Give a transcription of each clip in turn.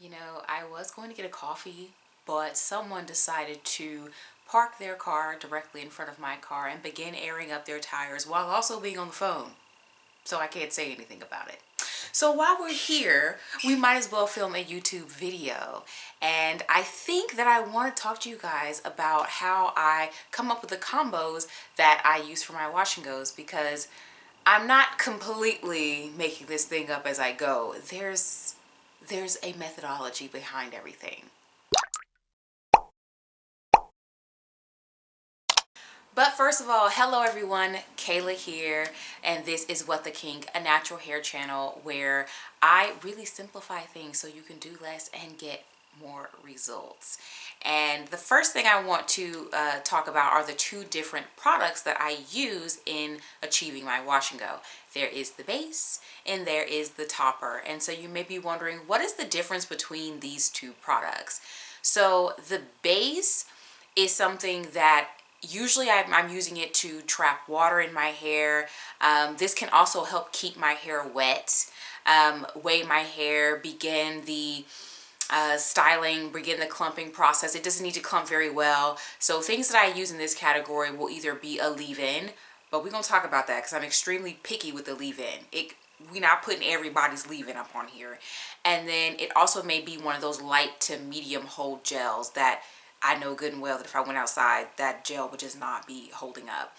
You know, I was going to get a coffee, but someone decided to park their car directly in front of my car and begin airing up their tires while also being on the phone. So I can't say anything about it. So while we're here, we might as well film a YouTube video. And I think that I want to talk to you guys about how I come up with the combos that I use for my wash and goes, because I'm not completely making this thing up as I go. There's a methodology behind everything. But first of all, hello everyone, Kayla here, and this is What the King, a natural hair channel where I really simplify things so you can do less and get more results. And the first thing I want to talk about are the two different products that I use in achieving my wash and go. There is the base and there is the topper. And so you may be wondering, what is the difference between these two products? So the base is something that usually I'm using it to trap water in my hair. This can also help keep my hair wet, weigh my hair, begin the styling, begin the clumping process. It doesn't need to clump very well. So things that I use in this category will either be a leave-in, but we're going to talk about that because I'm extremely picky with the leave-in. We're not putting everybody's leave-in up on here. And then it also may be one of those light to medium hold gels that I know good and well that if I went outside, that gel would just not be holding up.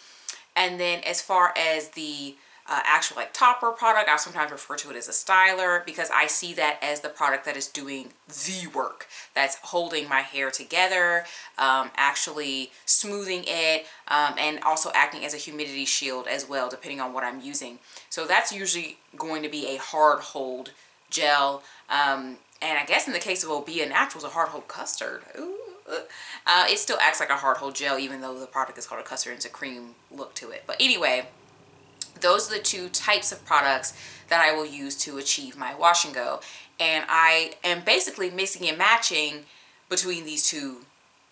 And then as far as the actual like topper product, I sometimes refer to it as a styler because I see that as the product that is doing the work. That's holding my hair together, actually smoothing it, and also acting as a humidity shield as well, depending on what I'm using. So that's usually going to be a hard hold gel. And I guess in the case of Obia Naturals, a hard hold custard. Ooh. It still acts like a hard hold gel even though the product is called a custard and it's a cream look to it. But anyway, those are the two types of products that I will use to achieve my wash and go. And I am basically mixing and matching between these two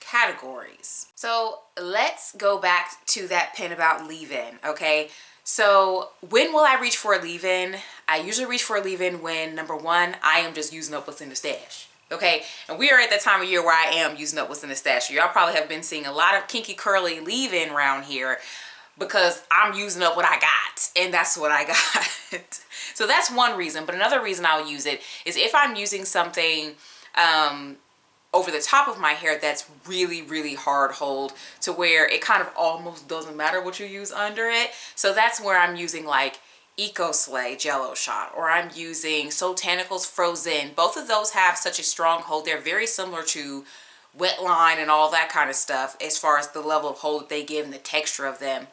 categories. So let's go back to that pin about leave-in, okay? So when will I reach for a leave-in? I usually reach for a leave-in when, number one, I am just using up what's in the stash. Okay, and we are at that time of year where I am using up what's in the stash. Y'all probably have been seeing a lot of kinky curly leave-in around here because I'm using up what I got, and that's what I got. So that's one reason, but another reason I'll use it is if I'm using something over the top of my hair that's really, really hard hold to where it kind of almost doesn't matter what you use under it. So that's where I'm using like Eco Slay Jello Shot, or I'm using Soultanicals Frozen. Both of those have such a strong hold. They're very similar to Wetline and all that kind of stuff as far as the level of hold that they give and the texture of them.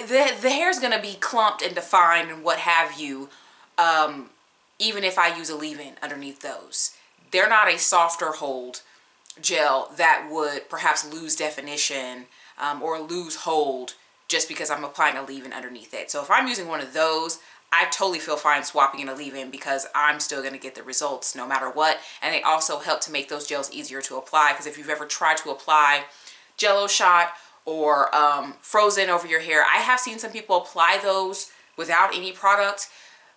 The hair is going to be clumped and defined and what have you, even if I use a leave-in underneath those. They're not a softer hold gel that would perhaps lose definition or lose hold just because I'm applying a leave-in underneath it. So if I'm using one of those, I totally feel fine swapping in a leave-in because I'm still going to get the results no matter what. And they also help to make those gels easier to apply, because if you've ever tried to apply Jello Shot or Frozen over your hair, I have seen some people apply those without any product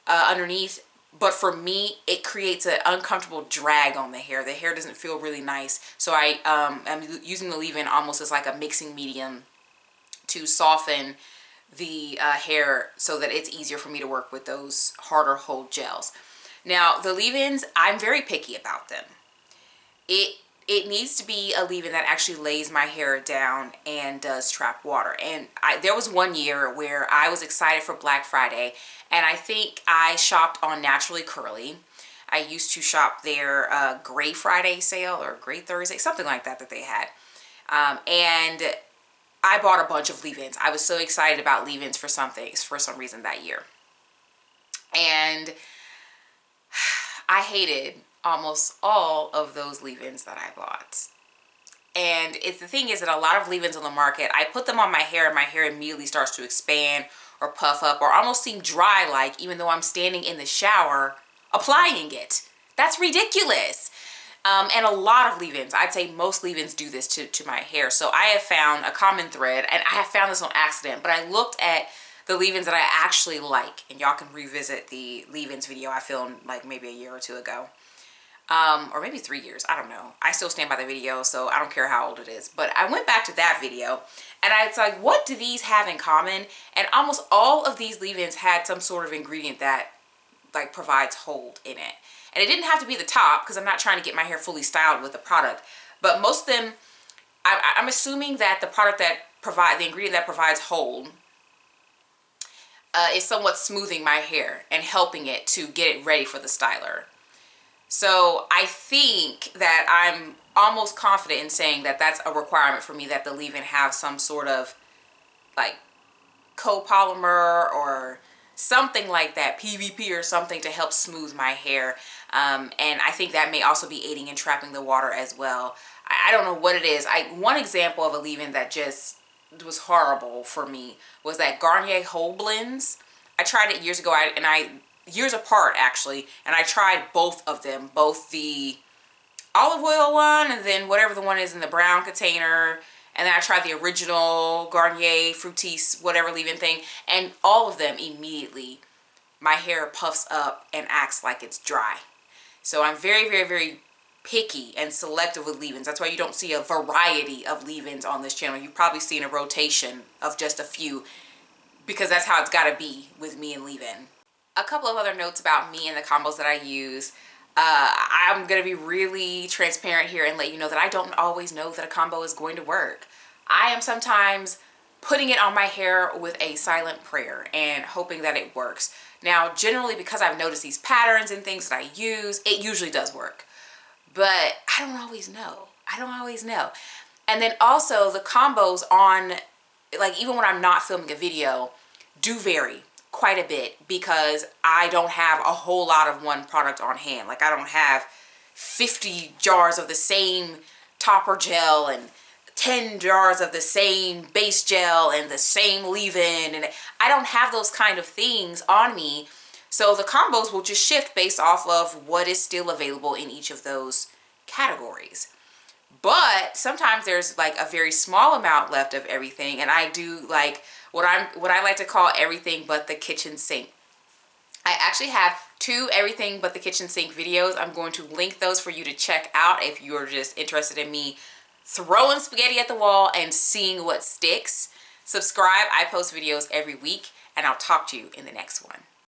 underneath. But for me, it creates an uncomfortable drag on the hair. The hair doesn't feel really nice. So I am using the leave-in almost as like a mixing medium to soften the hair so that it's easier for me to work with those harder hold gels. Now, the leave-ins, I'm very picky about them. It needs to be a leave-in that actually lays my hair down and does trap water. And there was one year where I was excited for Black Friday, and I think I shopped on Naturally Curly. I used to shop their Gray Friday sale or Gray Thursday, something like that they had. And I bought a bunch of leave-ins. I was so excited about leave-ins for some reason that year. And I hated almost all of those leave-ins that I bought. And the thing is that a lot of leave-ins on the market, I put them on my hair and my hair immediately starts to expand or puff up or almost seem dry, like even though I'm standing in the shower applying it. That's ridiculous. And a lot of leave-ins, I'd say most leave-ins do this to my hair. So I have found a common thread, and I have found this on accident, but I looked at the leave-ins that I actually like, and y'all can revisit the leave-ins video I filmed like maybe a year or two ago. or maybe 3 years. I don't know. I still stand by the video, so I don't care how old it is. But I went back to that video and I was like, what do these have in common? And almost all of these leave-ins had some sort of ingredient that like provides hold in it. And it didn't have to be the top, because I'm not trying to get my hair fully styled with the product. But most of them, I'm assuming that the product that the ingredient that provides hold is somewhat smoothing my hair and helping it to get it ready for the styler. So I think that I'm almost confident in saying that that's a requirement for me, that the leave-in have some sort of like copolymer or something like that, PVP or something, to help smooth my hair. And I think that may also be aiding in trapping the water as well. I don't know what it is. One example of a leave-in that just was horrible for me was that Garnier Whole Blends. I tried it years ago, years apart actually, and I tried both of them, both the olive oil one and then whatever the one is in the brown container, and then I tried the original Garnier Fructis whatever leave-in thing, and all of them immediately my hair puffs up and acts like it's dry. So I'm very, very, very picky and selective with leave-ins. That's why you don't see a variety of leave-ins on this channel. You've probably seen a rotation of just a few, because that's how it's got to be with me and leave-in. A couple of other notes about me and the combos that I use. I'm going to be really transparent here and let you know that I don't always know that a combo is going to work. I am sometimes putting it on my hair with a silent prayer and hoping that it works. Now, generally, because I've noticed these patterns and things that I use, it usually does work. But I don't always know. I don't always know. And then also the combos on, like, even when I'm not filming a video, do vary quite a bit, because I don't have a whole lot of one product on hand. Like, I don't have 50 jars of the same topper gel and 10 jars of the same base gel and the same leave-in, and I don't have those kind of things on me. So the combos will just shift based off of what is still available in each of those categories. But sometimes there's like a very small amount left of everything, and I do like what I like to call everything but the kitchen sink. I actually have 2 everything but the kitchen sink videos. I'm going to link those for you to check out if you're just interested in me throwing spaghetti at the wall and seeing what sticks. Subscribe. I post videos every week, and I'll talk to you in the next one.